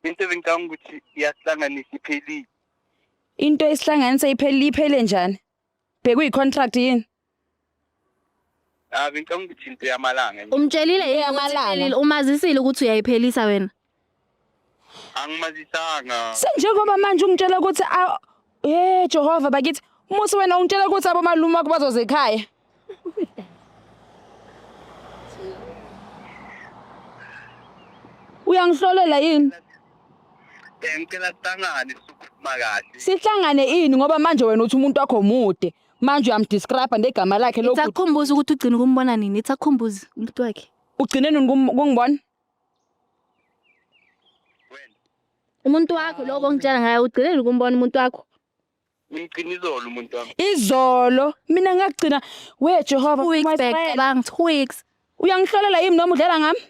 into engicanga ukuthi iyahlanganisa iphelile. Into esihlanganisa iphele njani? Bekuyi-contract yini? Ngicanga ukuthi into yamalanga. Umtshelile yini ukuthi iphelile? Umazisile ukuthi uyayiphelisa wena? Angimazisanga. Senjengoba manje ungitshela ukuthi Jehova bakithi umusi wena ungitshela ukuthi abomalume wakho bazoze ekhaya. Uyangihlolela yini? Ngicela sihlangane sokukhuluma kahle. Sihlangane ini ngoba manje wena uthi umuntu wakho mude. Manje uyamdescribe negama lakhe lokhu. Itsakhumbuza ukuthi ugcina ukumbona nini? Itsakhumbuza umuntu wakhe. Ugcine nini kungibona? Wena. Umuntu wakho lokho ngitshela ngaye ugcine nini ukumbona umuntu wakho? Ngigcina izolo umuntu wami. Izolo mina ngagcina we Jehova my friend bang 2 weeks. Uyangihlolela yimi noma udlela ngami?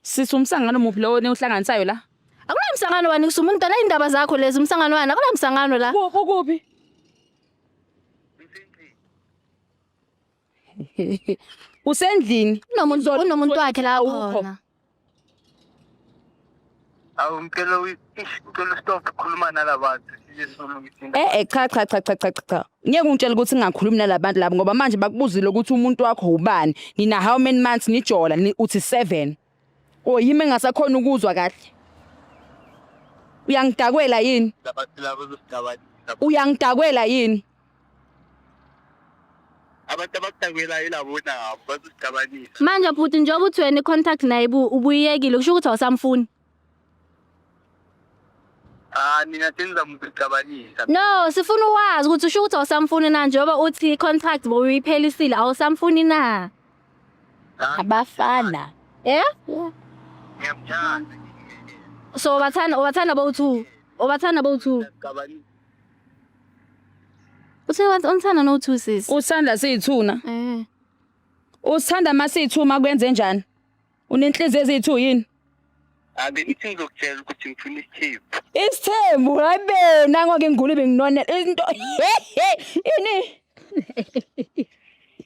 Sisi umsangano muphi lo neuhlanganisayo la? Akunamsangano wani kusumuntu la indaba zakho lezi umsangano wani akunamsangano la. Kuphi? Usendlini Unomuntu wakhe la khona. Ngicela stop ukukhuluma nalabantu. Cha. Ngeke ungitshele ukuthi ngingakhulumi nalabantu labo ngoba manje bakubuzile ukuthi umuntu wakho ubani. Nina how many months nijola uthi 7. Yimi engasakhona ukuzwa kahle. Uyangidakwela yini? Uyangidakwela yini? Abantu abakudakwela yilabo nabo bazosidabanisa. Manje futhi njengoba uthi wena icontact naye ubuyekile kusho ukuthi awusamfuni. Nina senza ukudabanisa. No, sifuna ukwazi ukuthi usho ukuthi awusamfuni na njengoba uthi contract bowuyiphelisile awusamfuni na. Abafana. Ngiyamthanda. So ubathanda bowu2. Ubathanda bowu2. Uthe unthanda no2 sis. Usanda siyithuna. Usithanda masiyithuma kwenze njani? Unenhliziyo ezithu yini? Bengithi ngizokutshela ukuthi ngifuna isithembu. Isithembu habe nango ke ngigulube nginonela into. Ini?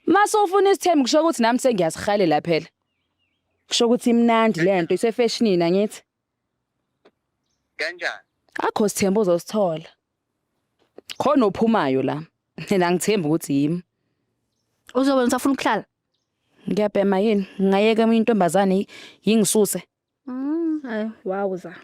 Mase ufuna isithembu kusho ukuthi nami sengiyazihalela phela. Kusho ukuthi imnandi lento isefashionini angithi. Kanjani? Akho sithembu uzosithola. Khona ophumayo la. Mina ngithemba ukuthi yimi. Uzobe usafuna ukuhlala? Ngiyabhema yini? Ngayeka intombazane yingisuse. Hayi wawuza.